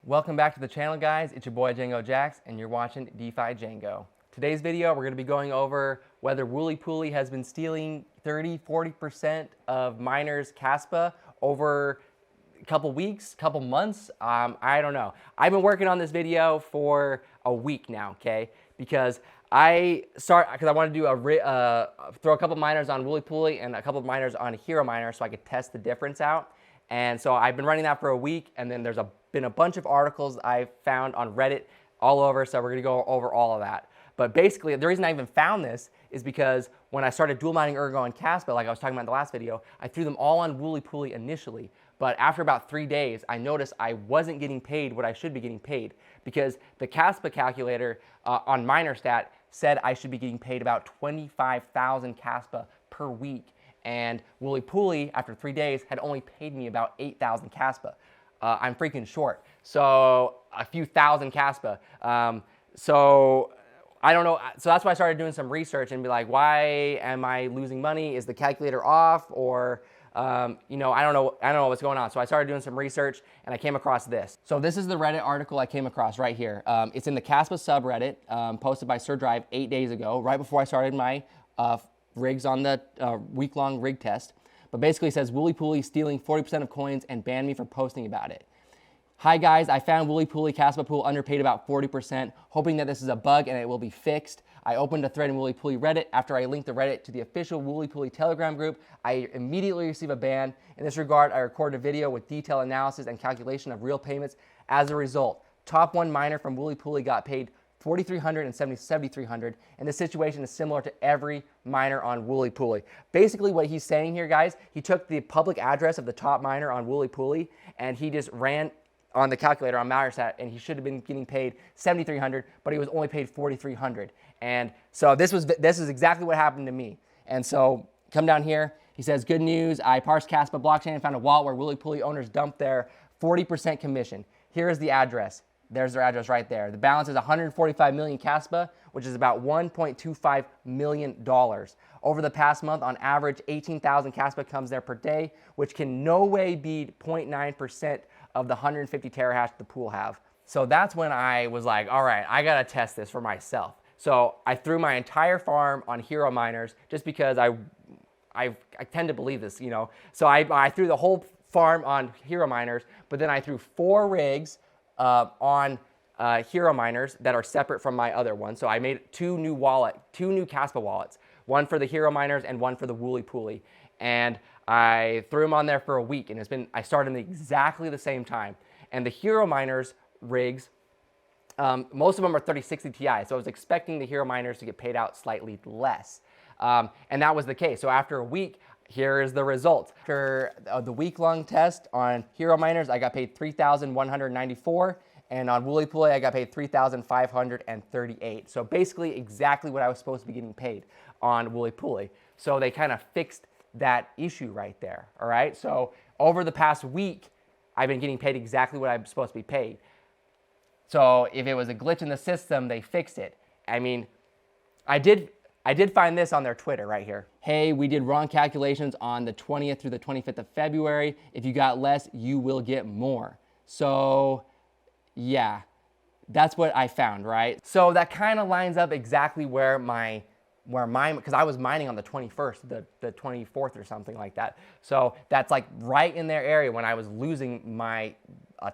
Welcome back to the channel, guys. It's your boy Django Jax, and you're watching DeFi Django. Today's video, we're going to be going over whether WoolyPooly has been stealing 30–40% of miners' Kaspa over a couple weeks, couple months. I don't know. I've been working on this video for a week now, okay? Because I want to do throw a couple miners on WoolyPooly and a couple miners on Hero Miner so I could test the difference out. And so I've been running that for a week, and then there's been a bunch of articles I found on Reddit all over, so we're gonna go over all of that. But basically, the reason I even found this is because when I started dual mining ERGO and Kaspa, like I was talking about in the last video, I threw them all on WoolyPooly initially. But after about 3 days, I noticed I wasn't getting paid what I should be getting paid, because the Kaspa calculator on MinerStat said I should be getting paid about 25,000 Kaspa per week. And WoolyPooly, after 3 days, had only paid me about 8,000 Kaspa. I'm freaking short, so a few thousand Kaspa. So I don't know. So that's why I started doing some research and be like, why am I losing money? Is the calculator off, or you know, I don't know what's going on. So I started doing some research, and I came across this. So this is the Reddit article I came across right here. It's in the Kaspa subreddit, posted by Sir Drive 8 days ago, right before I started my rigs on the week-long rig test. But basically it says WoolyPooly stealing 40% of coins and banned me for posting about it. Hi guys, I found WoolyPooly Kaspa pool underpaid about 40%, hoping that this is a bug and it will be fixed. I opened a thread in WoolyPooly Reddit. After I linked the Reddit to the official WoolyPooly Telegram group, I immediately received a ban. In this regard, I recorded a video with detailed analysis and calculation of real payments. As a result, top one miner from WoolyPooly got paid $4,300 and $7,300, and this situation is similar to every miner on WoolyPooly. Basically what he's saying here, guys, he took the public address of the top miner on WoolyPooly and he just ran on the calculator on MinerStat, and he should have been getting paid $7,300, but he was only paid $4,300. And so this is exactly what happened to me. And so come down here, he says, good news, I parsed Kaspa blockchain and found a wallet where WoolyPooly owners dumped their 40% commission. Here is the address. There's their address right there. The balance is 145 million Kaspa, which is about $1.25 million. Over the past month, on average, 18,000 Kaspa comes there per day, which can no way be 0.9% of the 150 terahash the pool have. So that's when I was like, all right, I gotta test this for myself. So I threw my entire farm on Hero Miners just because I tend to believe this, you know. So I threw the whole farm on Hero Miners, but then I threw 4 rigs on Hero Miners that are separate from my other one. So I made two new Kaspa wallets, one for the Hero Miners and one for the WoolyPooly. And I threw them on there for a week, and I started them exactly the same time. And the Hero Miners rigs, most of them are 3060 Ti, so I was expecting the Hero Miners to get paid out slightly less. And that was the case. So after a week, here is the result. After the week-long test on Hero Miners, I got paid $3,194, and on WoolyPooly, I got paid $3,538. So basically exactly what I was supposed to be getting paid on WoolyPooly. So they kind of fixed that issue right there, all right? So over the past week, I've been getting paid exactly what I'm supposed to be paid. So if it was a glitch in the system, they fixed it. I mean, I did find this on their Twitter right here. Hey, we did wrong calculations on the 20th through the 25th of February. If you got less, you will get more. So yeah, that's what I found, right? So that kind of lines up exactly where because I was mining on the 21st, the 24th or something like that. So that's like right in their area when I was losing a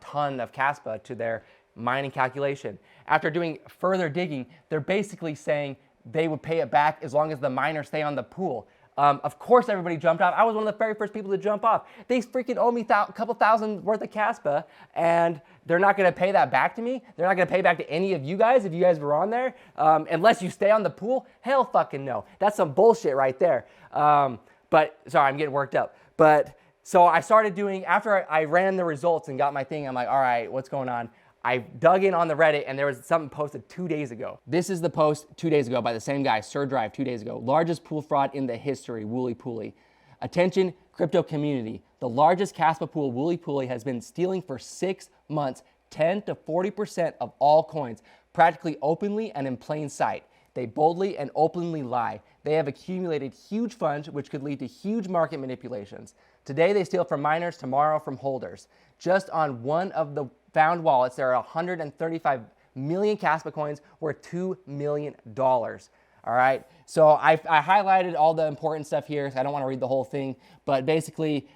ton of Kaspa to their mining calculation. After doing further digging, they're basically saying they would pay it back as long as the miners stay on the pool. Of course everybody jumped off. I was one of the very first people to jump off. They freaking owe me a couple thousand worth of Kaspa, and they're not gonna pay that back to me. They're not gonna pay back to any of you guys if you guys were on there, unless you stay on the pool. Hell fucking no. That's some bullshit right there. But sorry, I'm getting worked up. But so I started doing, after I ran the results and got my thing, I'm like, all right, what's going on? I dug in on the Reddit, and there was something posted 2 days ago. This is the post 2 days ago by the same guy, Sir Drive, 2 days ago. Largest pool fraud in the history, WoolyPooly. Attention, crypto community. The largest Kaspa pool, WoolyPooly, has been stealing for 6 months 10 to 40% of all coins, practically openly and in plain sight. They boldly and openly lie. They have accumulated huge funds, which could lead to huge market manipulations. Today, they steal from miners, tomorrow from holders. Just on one of the found wallets. There are 135 million Kaspa coins worth $2 million. All right, so I highlighted all the important stuff here. So I don't want to read the whole thing, but basically,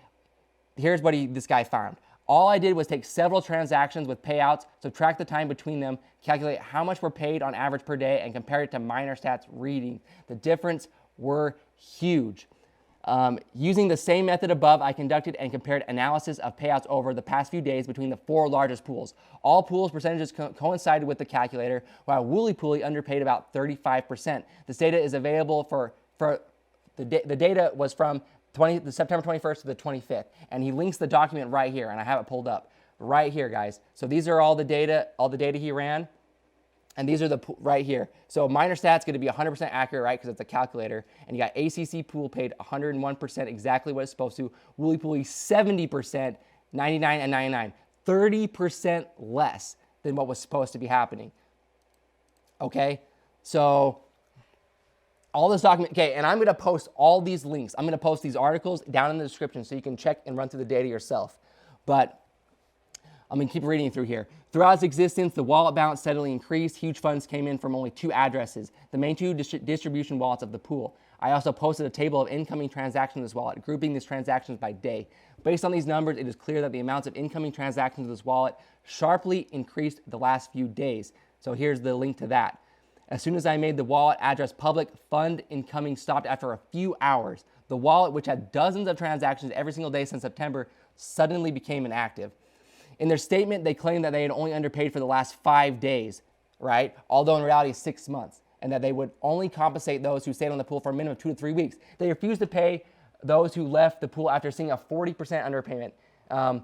here's what this guy found. All I did was take several transactions with payouts, subtract the time between them, calculate how much were paid on average per day, and compare it to miner stats reading. The difference were huge. Using the same method above, I conducted and compared analysis of payouts over the past few days between the 4 largest pools. All pools' percentages coincided with the calculator, while WoolyPooly underpaid about 35%. This data is available the data was from the September 21st to the 25th, and he links the document right here, and I have it pulled up right here, guys. So these are all the data he ran. And these are the right here. So miner stats going to be 100% accurate, right? Because it's a calculator. And you got ACC pool paid 101% exactly what it's supposed to. WoolyPooly 70%, 99 and 99, 30% less than what was supposed to be happening. Okay, so all this document. Okay, and I'm going to post all these links. I'm going to post these articles down in the description so you can check and run through the data yourself. But I'm going to keep reading through here. Throughout its existence, the wallet balance steadily increased. Huge funds came in from only 2 addresses, the main 2 distribution wallets of the pool. I also posted a table of incoming transactions in this wallet, grouping these transactions by day. Based on these numbers, it is clear that the amounts of incoming transactions in this wallet sharply increased the last few days. So here's the link to that. As soon as I made the wallet address public, fund incoming stopped after a few hours. The wallet, which had dozens of transactions every single day since September, suddenly became inactive. In their statement, they claimed that they had only underpaid for the last 5 days, right? Although in reality, 6 months, and that they would only compensate those who stayed on the pool for a minimum of 2 to 3 weeks. They refused to pay those who left the pool after seeing a 40% underpayment.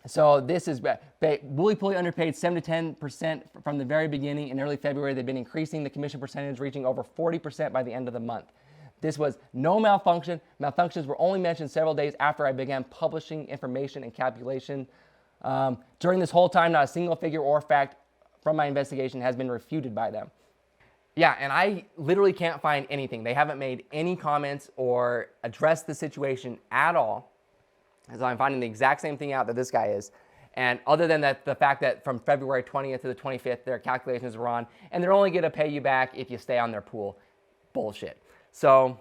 So this is, WoolyPooly underpaid 7 to 10% from the very beginning. In early February, they've been increasing the commission percentage, reaching over 40% by the end of the month. This was no malfunction. Malfunctions were only mentioned several days after I began publishing information and calculation. During this whole time, not a single figure or fact from my investigation has been refuted by them. Yeah, and I literally can't find anything. They haven't made any comments or addressed the situation at all. So I'm finding the exact same thing out that this guy is. And other than that, the fact that from February 20th to the 25th, their calculations were on, and they're only going to pay you back if you stay on their pool. Bullshit. So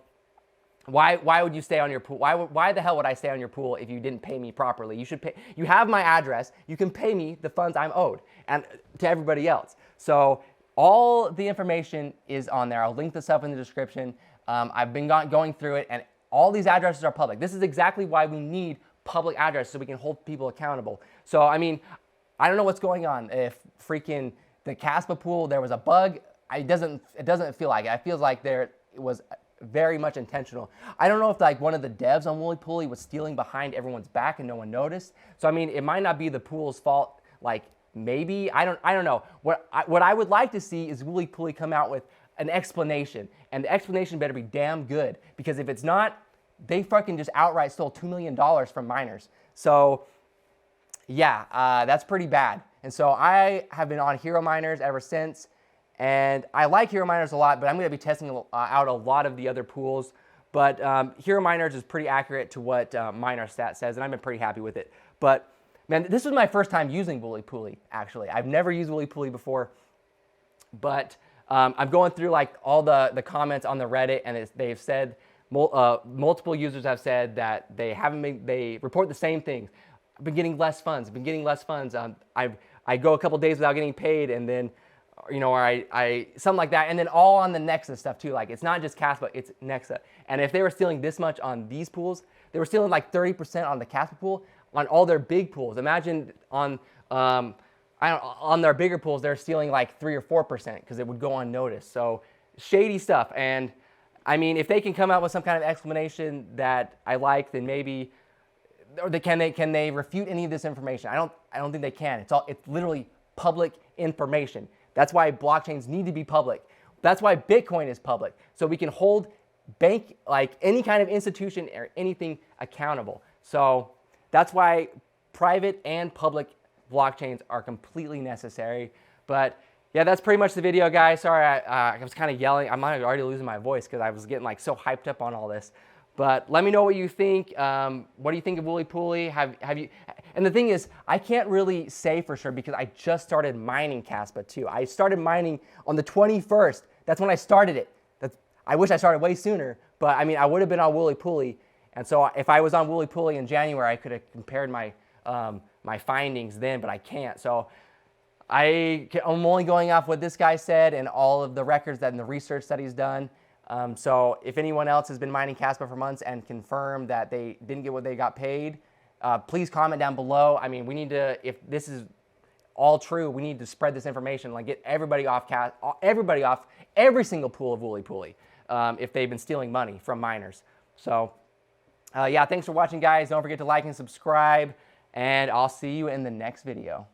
why would you stay on your pool? Why the hell would I stay on your pool if you didn't pay me properly? You should pay. You have my address. You can pay me the funds I'm owed, and to everybody else. So all the information is on there. I'll link this up in the description. I've been going through it, and all these addresses are public. This is exactly why we need public addresses so we can hold people accountable. So I mean, I don't know what's going on. If freaking the Kaspa pool, there was a bug, it doesn't feel like it. It feels like it was very much intentional. I don't know if like one of the devs on WoolyPooly was stealing behind everyone's back and no one noticed. So I mean, it might not be the pool's fault. Like maybe I don't know. What I would like to see is WoolyPooly come out with an explanation, and the explanation better be damn good, because if it's not, they fucking just outright stole $2 million from miners. So yeah, that's pretty bad. And so I have been on Hero Miners ever since. And I like Hero Miners a lot, but I'm going to be testing out a lot of the other pools. But Hero Miners is pretty accurate to what MinerStat says, and I've been pretty happy with it. But man, this was my first time using WoolyPooly, actually. I've never used WoolyPooly before. But I'm going through like all the comments on the Reddit, and they've said, multiple users have said that they report the same things. I've been getting less funds. I go a couple days without getting paid, and then or I something like that, and then all on the Nexa stuff too. Like it's not just Kaspa, it's Nexa. And if they were stealing this much on these pools, they were stealing like 30% on the Kaspa pool on all their big pools. Imagine on their bigger pools, they're stealing like 3 or 4% because it would go unnoticed. So shady stuff. And I mean, if they can come out with some kind of explanation that I like, then maybe, or can they refute any of this information? I don't think they can. It's literally public information. That's why blockchains need to be public. That's why Bitcoin is public. So we can hold like any kind of institution or anything accountable. So that's why private and public blockchains are completely necessary. But yeah, that's pretty much the video, guys. Sorry, I was kind of yelling. I'm already losing my voice because I was getting like so hyped up on all this. But let me know what you think. What do you think of WoolyPooly? Have you? And the thing is, I can't really say for sure because I just started mining Kaspa too. I started mining on the 21st. That's when I started it. I wish I started way sooner, but I mean, I would have been on WoolyPooly. And so if I was on WoolyPooly in January, I could have compared my my findings then, but I can't. So I'm only going off what this guy said and all of the records and the research that he's done. So if anyone else has been mining Kaspa for months and confirmed that they didn't get what they got paid, please comment down below. I mean, we need to, if this is all true, we need to spread this information, like get everybody off every single pool of WoolyPooly if they've been stealing money from miners. So yeah, thanks for watching, guys. Don't forget to like and subscribe, and I'll see you in the next video.